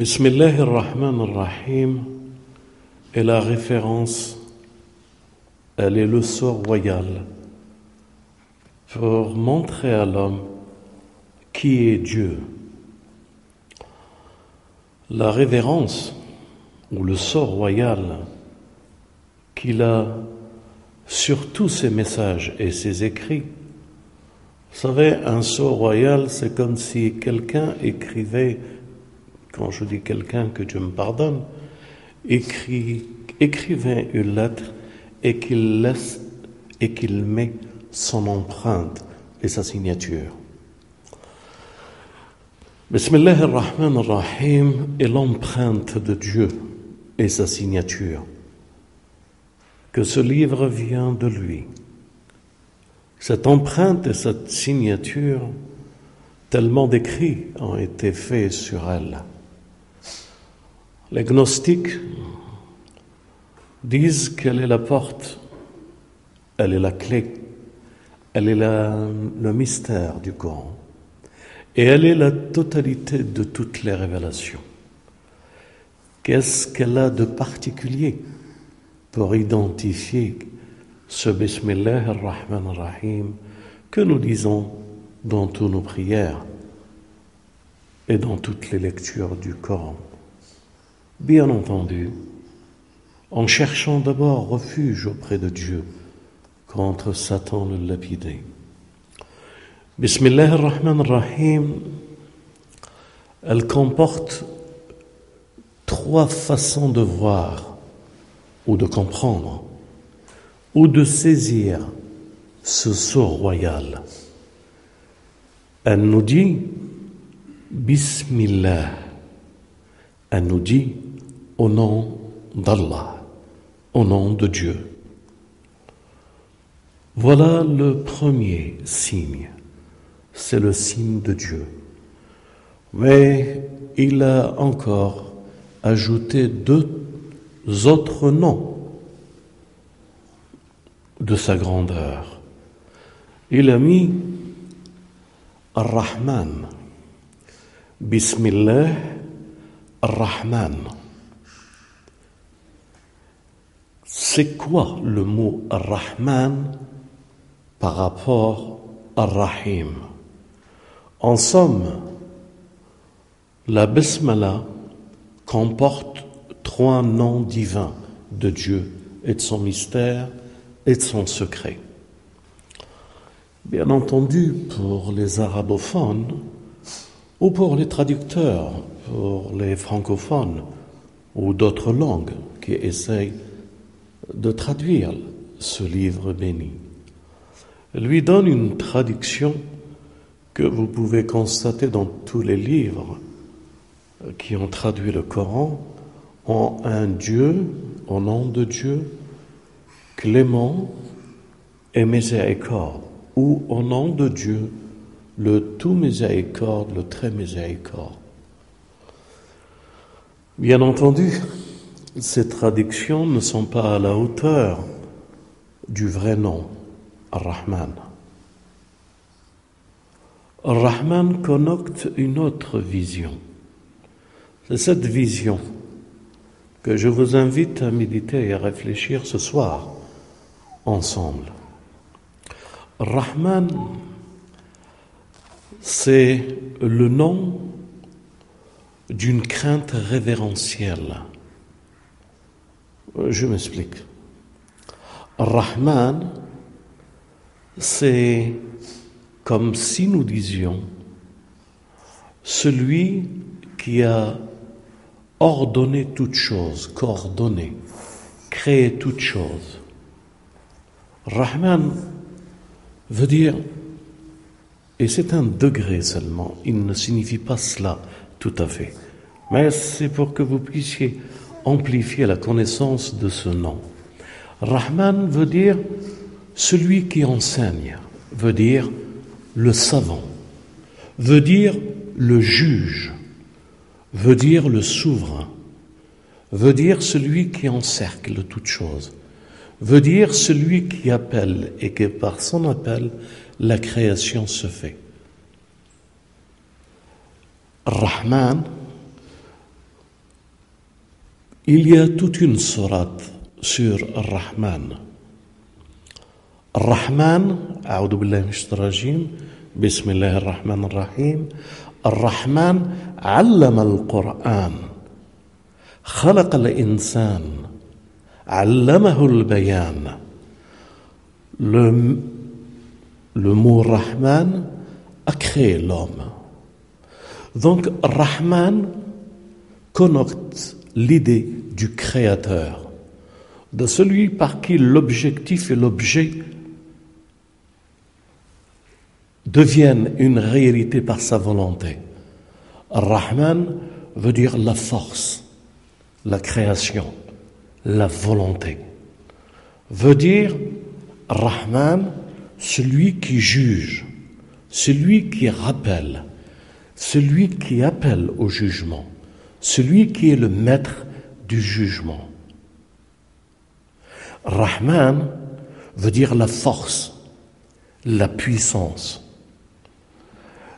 Bismillah ar-Rahman ar-Rahim est la référence, elle est le sort royal pour montrer à l'homme qui est Dieu. La révérence ou le sort royal qu'il a sur tous ses messages et ses écrits. Vous savez, un sort royal, c'est comme si quelqu'un écrivait, quand je dis quelqu'un, que Dieu me pardonne, écrivait une lettre et qu'il met son empreinte et sa signature. Bismillah ar-Rahman ar-Rahim est l'empreinte de Dieu et sa signature. Que ce livre vient de lui. Cette empreinte et cette signature, tellement d'écrits ont été faits sur elle. Les gnostiques disent qu'elle est la porte, elle est la clé, elle est le mystère du Coran. Et elle est la totalité de toutes les révélations. Qu'est-ce qu'elle a de particulier pour identifier ce Bismillah ar-Rahman ar-Rahim que nous disons dans toutes nos prières et dans toutes les lectures du Coran? Bien entendu, en cherchant d'abord refuge auprès de Dieu contre Satan le lapidé. Bismillah ar-Rahman ar-Rahim, elle comporte 3 façons de voir ou de comprendre ou de saisir ce sort royal. Elle nous dit Bismillah, elle nous dit au nom d'Allah, au nom de Dieu. Voilà le premier signe, c'est le signe de Dieu. Mais il a encore ajouté 2 autres noms de sa grandeur. Il a mis Ar-Rahman, Bismillah Ar-Rahman. C'est quoi le mot Ar-Rahman par rapport à Ar-Rahim? En somme, la Bismillah comporte 3 noms divins de Dieu et de son mystère et de son secret. Bien entendu, pour les arabophones ou pour les traducteurs, pour les francophones ou d'autres langues qui essayent de traduire ce livre béni, lui donne une traduction que vous pouvez constater dans tous les livres qui ont traduit le Coran en un Dieu, au nom de Dieu, clément et miséricorde, ou au nom de Dieu, le tout miséricorde, le très miséricorde. Bien entendu, ces traductions ne sont pas à la hauteur du vrai nom, Ar-Rahman. Ar-Rahman connote une autre vision. C'est cette vision que je vous invite à méditer et à réfléchir ce soir ensemble. Rahman, c'est le nom d'une crainte révérentielle. Je m'explique. Rahman, c'est comme si nous disions celui qui a ordonné toute chose, coordonné, créé toute chose. Rahman veut dire, et c'est un degré seulement, il ne signifie pas cela tout à fait, mais c'est pour que vous puissiez amplifier la connaissance de ce nom. Rahman veut dire celui qui enseigne, veut dire le savant, veut dire le juge, veut dire le souverain, veut dire celui qui encercle toute chose, veut dire celui qui appelle et que par son appel, la création se fait. Rahman Il y a toute une sourate sur Ar-Rahman. Ar-Rahman, أعوذ بالله من الشيطان الرجيم, بسم الله الرحمن الرحيم. الرحمن علم القرآن خلق الإنسان علمه البيان. Le mot Rahman a créé l'homme. Donc Rahman connote l'idée du créateur, de celui par qui l'objectif et l'objet deviennent une réalité par sa volonté. Rahman veut dire la force, la création, la volonté. Veut dire Rahman, celui qui juge, celui qui rappelle, celui qui appelle au jugement, celui qui est le maître du jugement. Rahman veut dire la force, la puissance.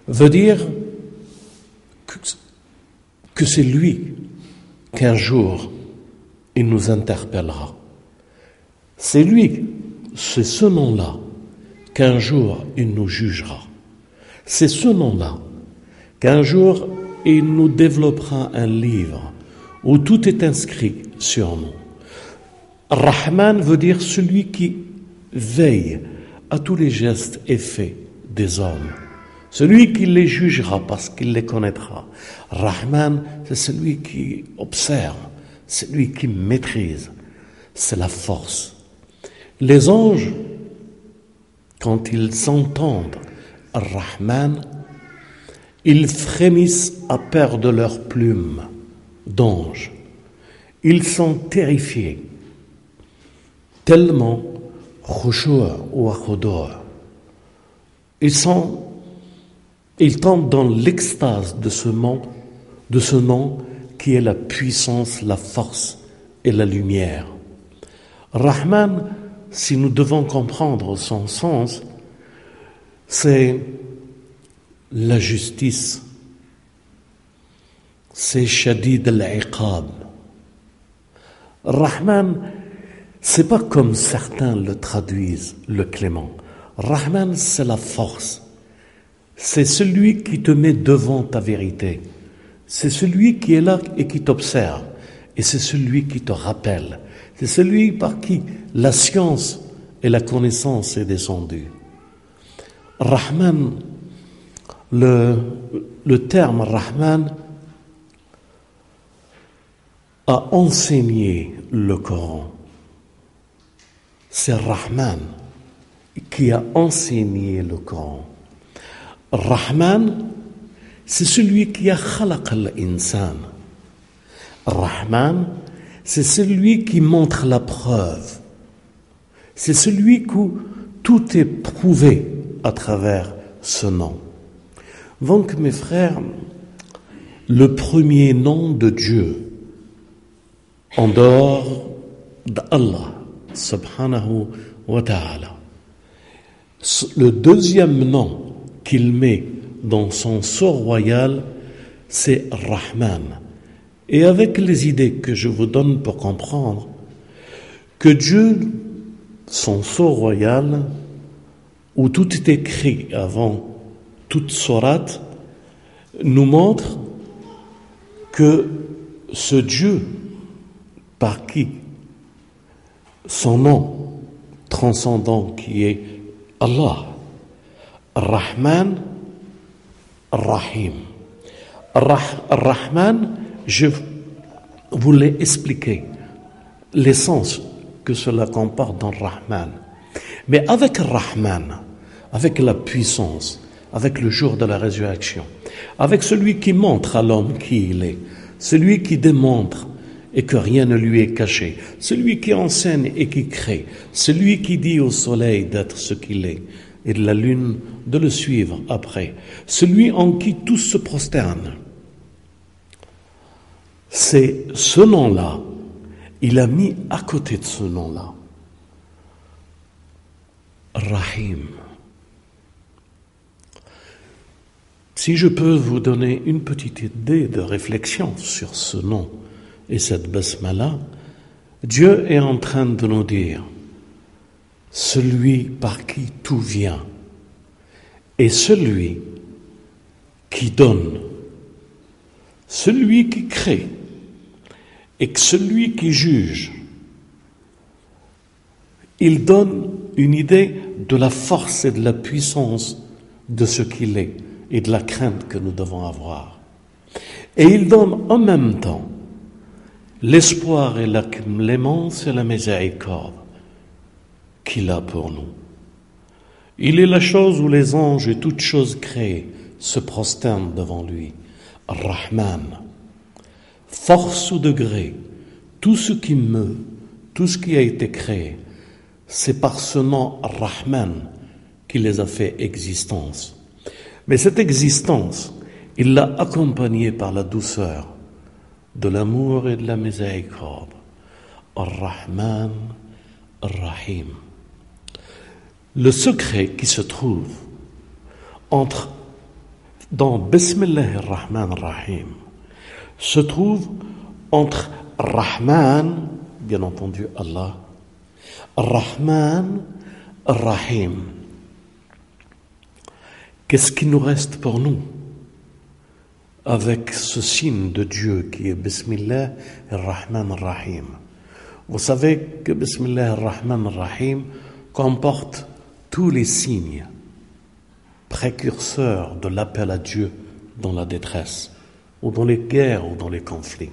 Veut dire que c'est lui qu'un jour il nous interpellera. C'est lui, c'est ce nom-là qu'un jour il nous jugera. C'est ce nom-là qu'un jour il nous développera un livre où tout est inscrit sur nous. Rahman veut dire celui qui veille à tous les gestes et faits des hommes. Celui qui les jugera parce qu'il les connaîtra. Rahman, c'est celui qui observe, celui qui maîtrise. C'est la force. Les anges, quand ils entendent Rahman, ils frémissent à perdre leurs plumes d'anges. Ils sont terrifiés, tellement khushu' wa khudu'. Ils tombent dans l'extase de ce nom qui est la puissance, la force et la lumière. Rahman, si nous devons comprendre son sens, c'est la justice, c'est Shadid al-Iqab. Rahman, c'est pas comme certains le traduisent, le clément. Rahman, c'est la force. C'est celui qui te met devant ta vérité. C'est celui qui est là et qui t'observe. Et c'est celui qui te rappelle. C'est celui par qui la science et la connaissance est descendue. Rahman, le terme Rahman a enseigné le Coran. C'est Rahman qui a enseigné le Coran. Rahman, c'est celui qui a khalaq al-insan. Rahman, c'est celui qui montre la preuve. C'est celui où tout est prouvé à travers ce nom. Donc, mes frères, le premier nom de Dieu, en dehors d'Allah, subhanahu wa ta'ala, le deuxième nom qu'il met dans son sceau royal, c'est Rahman. Et avec les idées que je vous donne pour comprendre que Dieu, son sceau royal, où tout est écrit avant toute sourate, nous montre que ce Dieu par qui son nom transcendant qui est Allah, Rahman, Rahim. Rahman, je voulais expliquer l'essence que cela comporte dans Rahman. Mais avec Rahman, avec la puissance, avec le jour de la résurrection, avec celui qui montre à l'homme qui il est, celui qui démontre et que rien ne lui est caché, celui qui enseigne et qui crée, celui qui dit au soleil d'être ce qu'il est et de la lune de le suivre après, celui en qui tous se prosternent. C'est ce nom-là, il a mis à côté de ce nom-là Rahim. Si je peux vous donner une petite idée de réflexion sur ce nom et cette basmala, Dieu est en train de nous dire, celui par qui tout vient est celui qui donne, celui qui crée et celui qui juge. Il donne une idée de la force et de la puissance de ce qu'il est et de la crainte que nous devons avoir. Et il donne en même temps l'espoir et la clémence et la miséricorde qu'il a pour nous. Il est la chose où les anges et toutes choses créées se prosternent devant lui. Ar-Rahman, force ou degré, tout ce qui meut, tout ce qui a été créé, c'est par ce nom Ar-Rahman qu'il les a fait existence. Mais cette existence, il l'a accompagnée par la douceur de l'amour et de la miséricorde. Ar-Rahman, Ar-Rahim. Le secret qui se trouve dans Bismillah ar-Rahman ar-Rahim se trouve entre Rahman, bien entendu Allah, Rahman, Rahim. Qu'est-ce qui nous reste pour nous avec ce signe de Dieu qui est Bismillah ar-Rahman ar-Rahim? Vous savez que Bismillah ar-Rahman ar-Rahim comporte tous les signes précurseurs de l'appel à Dieu dans la détresse, ou dans les guerres, ou dans les conflits.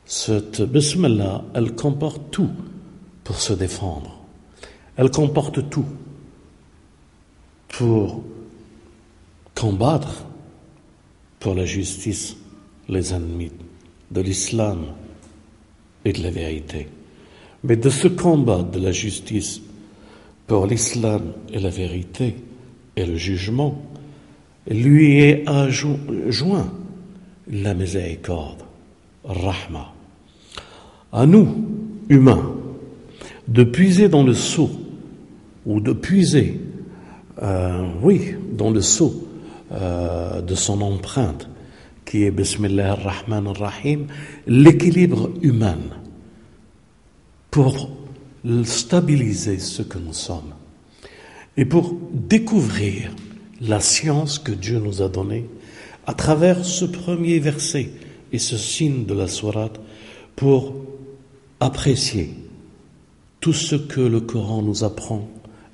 Cette Bismillah, elle comporte tout pour se défendre. Elle comporte tout pour combattre pour la justice les ennemis de l'islam et de la vérité. Mais de ce combat de la justice pour l'islam et la vérité et le jugement, lui est joint la miséricorde, Rahma. À nous, humains, de puiser dans le seau, ou de puiser, dans le seau de son empreinte, qui est Bismillah ar-Rahman ar-Rahim, l'équilibre humain, pour stabiliser ce que nous sommes et pour découvrir la science que Dieu nous a donnée à travers ce premier verset et ce signe de la sourate, pour apprécier tout ce que le Coran nous apprend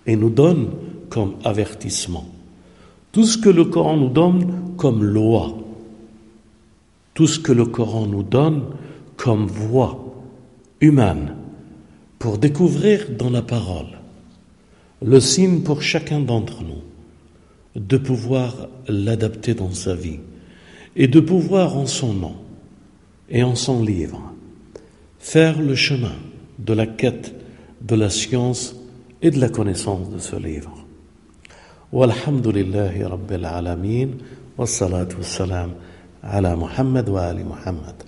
et nous donne comme avertissement, tout ce que le Coran nous donne comme loi, tout ce que le Coran nous donne comme voie humaine, pour découvrir dans la parole le signe pour chacun d'entre nous de pouvoir l'adapter dans sa vie et de pouvoir en son nom et en son livre faire le chemin de la quête de la science et de la connaissance de ce livre. Walhamdulillahi Rabbil Alamin, wassalatu wassalam ala Muhammad wa ali Muhammad.